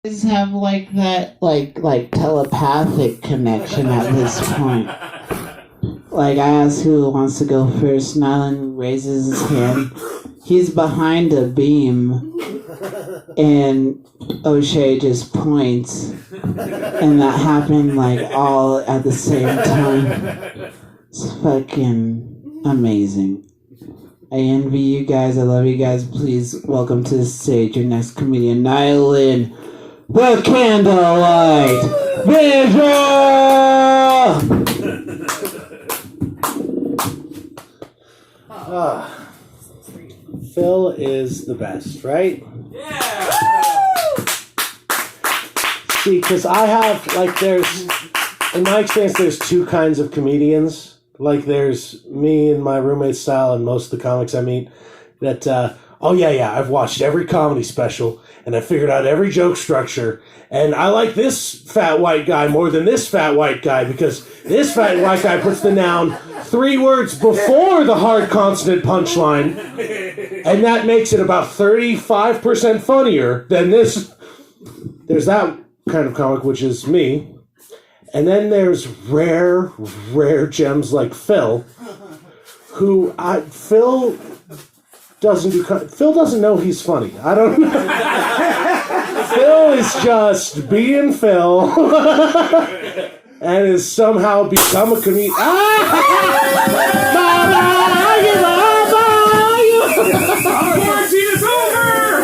guys have like that like telepathic connection at this point. Like I ask who wants to go first, Nylan raises his hand. He's behind a beam and O'Shea just points, and that happened like all at the same time. It's fucking amazing. I envy you guys. I love you guys. Please welcome to the stage your next comedian, Nylan, the Candlelight Vigil! Phil is the best, right? Yeah! See, because I have, like, in my experience, there's two kinds of comedians. Like, there's me and my roommate Sal and most of the comics I meet that, I've watched every comedy special and I figured out every joke structure. And I like this fat white guy more than this fat white guy because this fat white guy puts the noun 3 words before the hard consonant punchline. And that makes it about 35% funnier than this. There's that kind of comic, which is me. And then there's rare gems like Phil, who Phil doesn't know he's funny. I don't know. Phil is just being Phil and has somehow become a comedian. Quarantine is over!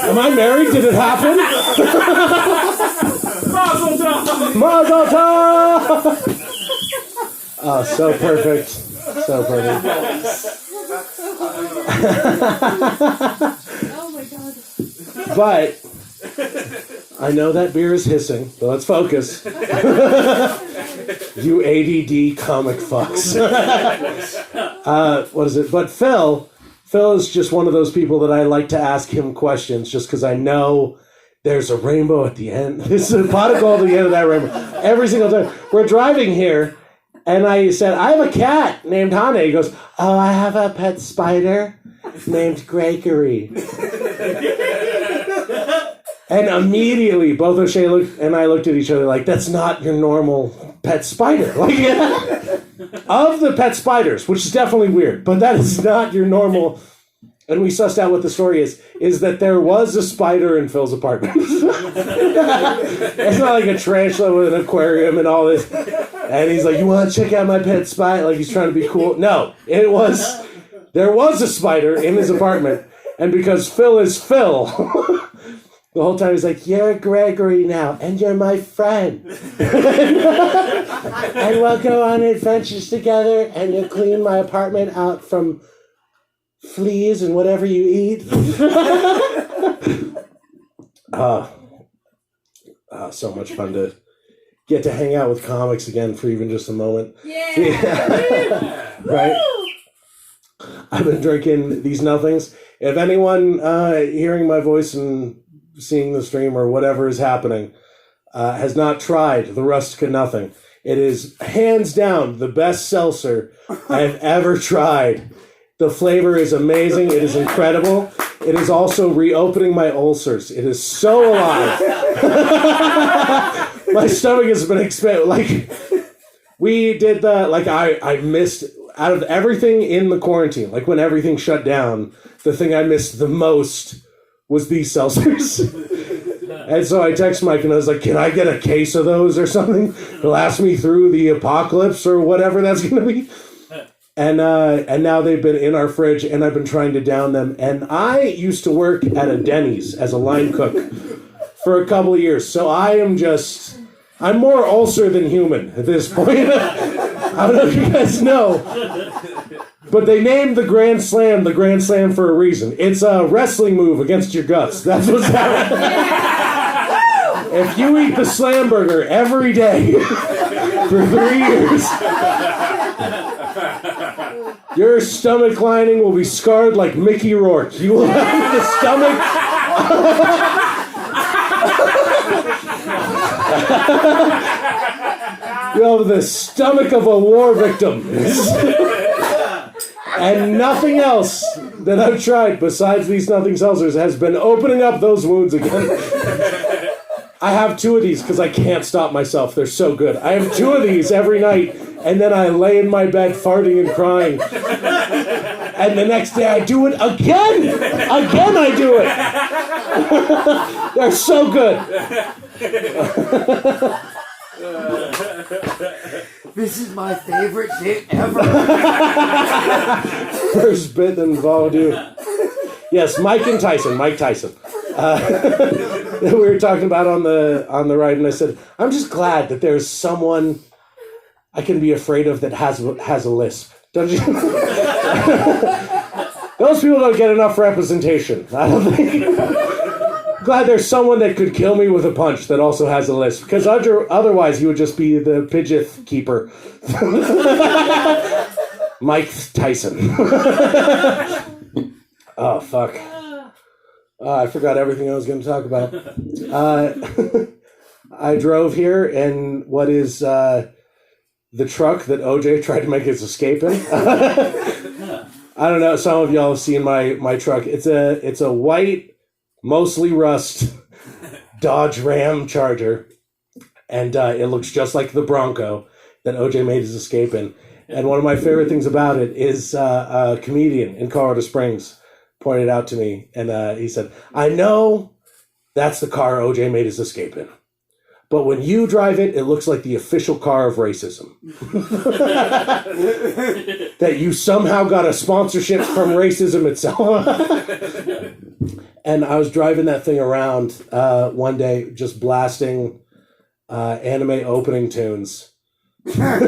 Am I married? Did it happen? Mazel tov! Mazel tov! Oh, so perfect. So perfect. Oh my god. But I know that beer is hissing, so let's focus. You ADD comic fucks. What is it? But Phil is just one of those people that I like to ask him questions just because I know there's a rainbow at the end. There's a pot of gold at the end of that rainbow. Every single time. We're driving here, and I said, I have a cat named Hane. He goes, oh, I have a pet spider named Gregory. And immediately, both O'Shea and I looked at each other like, that's not your normal pet spider. Like, of the pet spiders, which is definitely weird, but that is not your normal. And we sussed out what the story is that there was a spider in Phil's apartment. It's not like a tarantula with an aquarium and all this. And he's like, you want to check out my pet spider? Like he's trying to be cool. No, there was a spider in his apartment. And because Phil is Phil, the whole time he's like, you're Gregory now, and you're my friend. And we'll go on adventures together, and you'll clean my apartment out from fleas and whatever you eat. So much fun to get to hang out with comics again for even just a moment. Yeah! Right? I've been drinking these nothings. If anyone hearing my voice and seeing the stream or whatever is happening has not tried the Rustica Nothing, it is hands down the best seltzer I've ever tried. The flavor is amazing. It is incredible. It is also reopening my ulcers. It is so alive. My stomach has been expanded. Like, we did the, like, I missed, out of everything in the quarantine, like when everything shut down, the thing I missed the most was these seltzers. And so I text Mike and I was like, can I get a case of those or something to last me through the apocalypse or whatever that's going to be? And now they've been in our fridge and I've been trying to down them. And I used to work at a Denny's as a line cook for a couple of years. So I'm more ulcer than human at this point. I don't know if you guys know. But they named the Grand Slam for a reason. It's a wrestling move against your guts. That's what's happening. If you eat the Slam Burger every day for 3 years, your stomach lining will be scarred like Mickey Rourke. You will have the stomach... You'll have the stomach of a war victim. And nothing else that I've tried besides these nothing seltzers has been opening up those wounds again. I have 2 of these because I can't stop myself. They're so good. I have 2 of these every night, and then I lay in my bed farting and crying. And the next day I do it again. Again I do it. They're so good. This is my favorite bit ever. First bit in Vaudou. Yes, Mike Tyson. We were talking about on the ride, and I said, I'm just glad that there's someone I can be afraid of that has a lisp. Don't you? Those people don't get enough representation. I don't think. Glad there's someone that could kill me with a punch that also has a lisp, because otherwise he would just be the Pidgeot keeper. Mike Tyson. Oh, fuck. I forgot everything I was going to talk about. I drove here in what is the truck that OJ tried to make his escape in. I don't know. Some of y'all have seen my truck. It's a white, mostly rust Dodge Ram Charger, and it looks just like the Bronco that OJ made his escape in. And one of my favorite things about it is a comedian in Colorado Springs pointed out to me, and he said, I know that's the car OJ made his escape in, but when you drive it, it looks like the official car of racism. That you somehow got a sponsorship from racism itself. And I was driving that thing around one day, just blasting anime opening tunes. And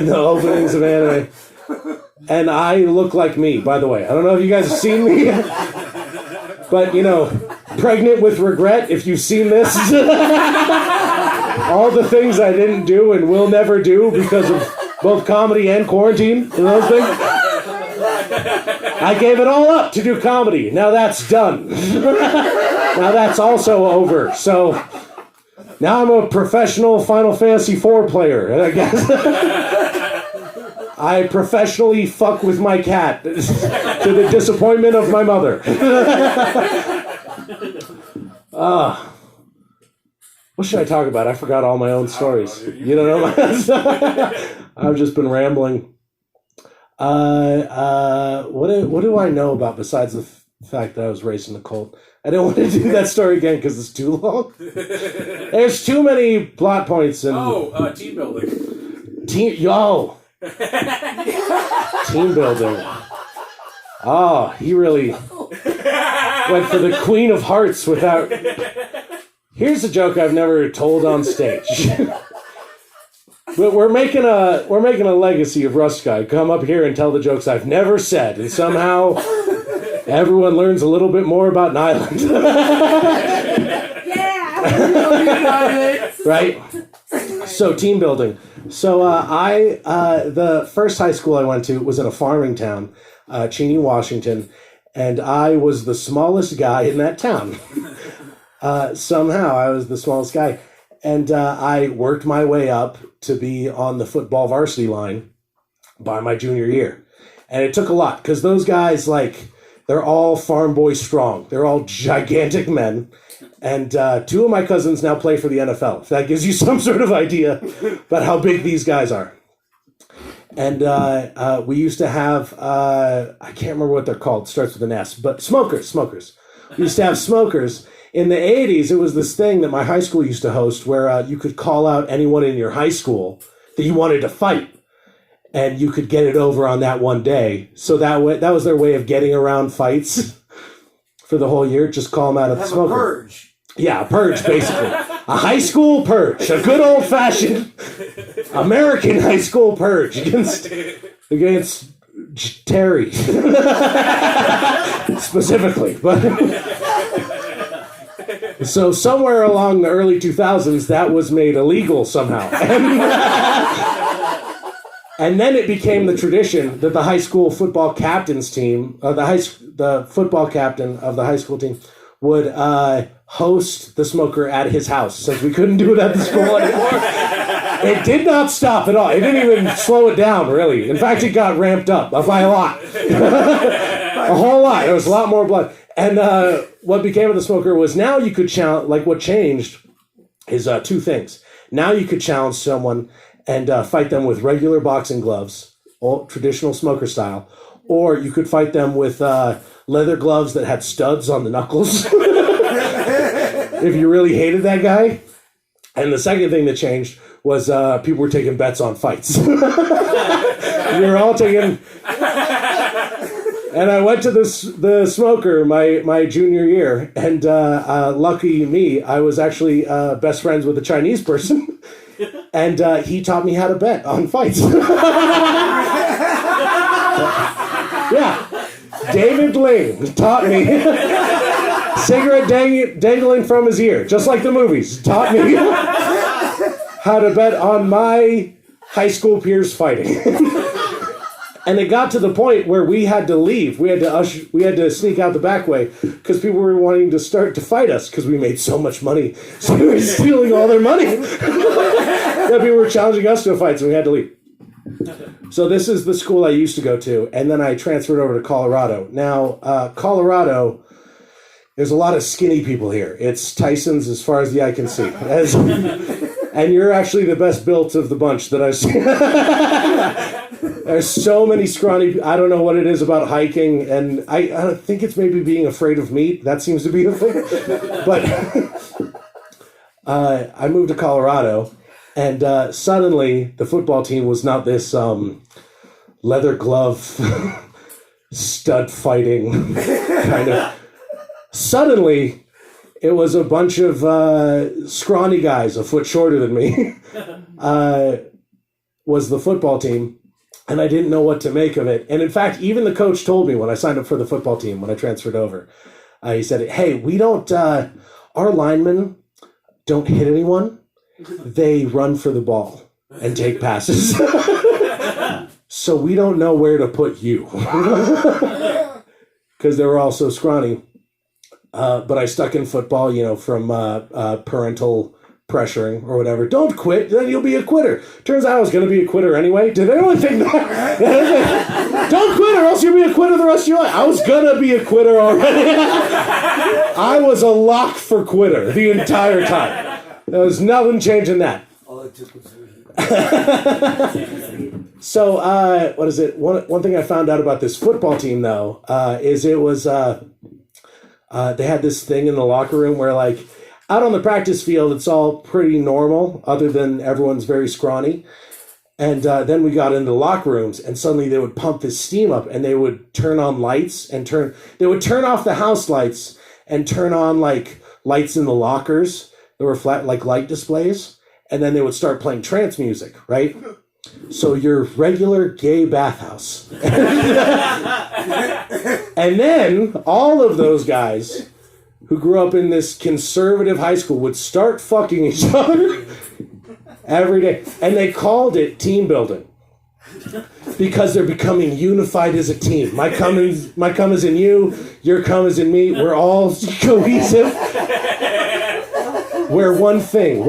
the openings of anime. And I look like me, by the way. I don't know if you guys have seen me. But, pregnant with regret, if you've seen this. All the things I didn't do and will never do because of both comedy and quarantine and those things. I gave it all up to do comedy. Now that's done. Now that's also over. So now I'm a professional Final Fantasy IV player, I guess. I professionally fuck with my cat to the disappointment of my mother. What should I talk about? I forgot all my own stories. You don't know I've just been rambling. What do I know about besides the fact that I was raised in a cult? I don't want to do that story again because it's too long. There's too many plot points and team building. Team building. Oh, he really went for the Queen of Hearts without. Here's a joke I've never told on stage. But we're making a legacy of Rust Guy. Come up here and tell the jokes I've never said, and somehow everyone learns a little bit more about Nyland. Yeah. Right? So team building. So the first high school I went to was in a farming town, Cheney, Washington, and I was the smallest guy in that town. Somehow I was the smallest guy. And I worked my way up to be on the football varsity line by my junior year. And it took a lot because those guys, they're all farm boy strong. They're all gigantic men. And 2 of my cousins now play for the NFL, if that gives you some sort of idea about how big these guys are. And we used to have, I can't remember what they're called, it starts with an S, but smokers. We used to have smokers. In the 80s, it was this thing that my high school used to host where you could call out anyone in your high school that you wanted to fight. And you could get it over on that one day. So that was their way of getting around fights for the whole year. Just call them out of the smoker. A purge. Yeah, a purge, basically. A high school purge. A good old-fashioned American high school purge against Terry. Specifically. But so somewhere along the early 2000s, that was made illegal somehow. And then it became the tradition that the high school football captain's team, the football captain of the high school team, would host the smoker at his house, since we couldn't do it at the school anymore. It did not stop at all. It didn't even slow it down, really. In fact, it got ramped up by a lot. A whole lot. There was a lot more blood. And what became of the smoker was now you could challenge, like what changed is two things. Now you could challenge someone and fight them with regular boxing gloves, old traditional smoker style, or you could fight them with leather gloves that had studs on the knuckles. If you really hated that guy. And the second thing that changed was people were taking bets on fights. We were all taking... And I went to the smoker my junior year, and lucky me, I was actually best friends with a Chinese person, and he taught me how to bet on fights. Yeah, David Ling taught me. Cigarette dangling from his ear, just like the movies, taught me how to bet on my high school peers fighting. And it got to the point where we had to leave. We had to sneak out the back way because people were wanting to start to fight us because we made so much money. So we were stealing all their money. That people were challenging us to a fight, so we had to leave. So this is the school I used to go to, and then I transferred over to Colorado. Now, Colorado, there's a lot of skinny people here. It's Tyson's as far as the eye can see. And you're actually the best built of the bunch that I've seen. There's so many scrawny... I don't know what it is about hiking, and I think it's maybe being afraid of meat. That seems to be the thing. But I moved to Colorado, and suddenly the football team was not this leather glove, stud fighting kind of... Suddenly, it was a bunch of scrawny guys, a foot shorter than me, was the football team. And I didn't know what to make of it. And in fact, even the coach told me when I signed up for the football team, when I transferred over, he said, hey, we don't, our linemen don't hit anyone. They run for the ball and take passes. So we don't know where to put you. Because they were all so scrawny. But I stuck in football, from parental pressuring or whatever. Don't quit, then you'll be a quitter. Turns out I was going to be a quitter anyway. Did anyone think that? Don't quit or else you'll be a quitter the rest of your life. I was going to be a quitter already. I was a lock for quitter the entire time. There was nothing changing that. All it took was So, what is it? One thing I found out about this football team, though, is it was... they had this thing in the locker room where, like, out on the practice field, it's all pretty normal, other than everyone's very scrawny. And then we got into the locker rooms, and suddenly they would pump this steam up, and they would turn on lights and they would turn off the house lights and turn on, like, lights in the lockers. There were flat, like, light displays, and then they would start playing trance music, right? So your regular gay bathhouse. And then all of those guys who grew up in this conservative high school would start fucking each other every day. And they called it team building because they're becoming unified as a team. My cum is in you, your cum is in me. We're all cohesive. We're one thing.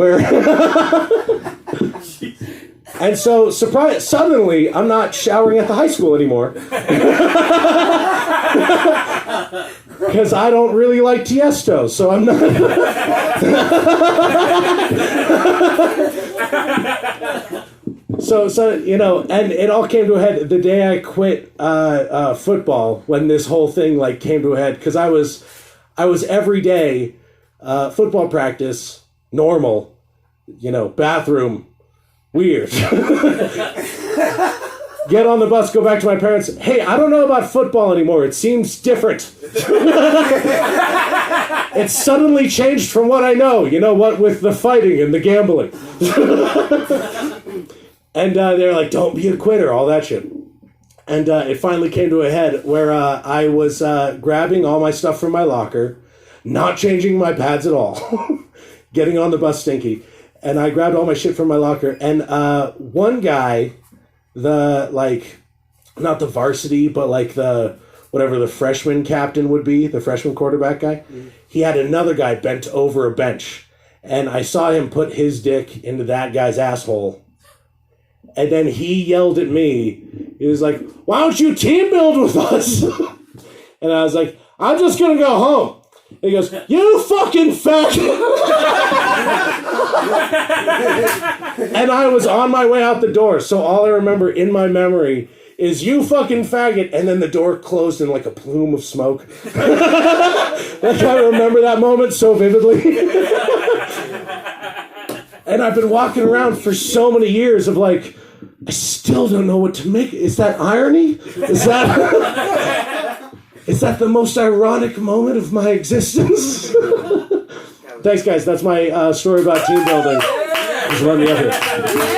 And so, suddenly, I'm not showering at the high school anymore. Because I don't really like Tiesto, so I'm not... So, and it all came to a head the day I quit football, when this whole thing, like, came to a head. Because I was every day, football practice, normal, bathroom, weird. Get on the bus, go back to my parents. Hey, I don't know about football anymore. It seems different. It's suddenly changed from what I know. You know what? With the fighting and the gambling. And they're like, don't be a quitter, all that shit. And it finally came to a head where I was grabbing all my stuff from my locker, not changing my pads at all, getting on the bus stinky. And I grabbed all my shit from my locker. And one guy, not the varsity, but like whatever the freshman captain would be, the freshman quarterback guy, he had another guy bent over a bench. and I saw him put his dick into that guy's asshole. And then he yelled at me. He was like, "Why don't you team build with us?" And I was like, "I'm just going to go home." And he goes, "You fucking faggot." And I was on my way out the door. So all I remember in my memory is "you fucking faggot," and then the door closed in like a plume of smoke. Like I remember that moment so vividly. And I've been walking around for so many years of like, I still don't know what to make. Is that irony? Is that the most ironic moment of my existence? Thanks, guys. That's my story about team building. Just let me up here.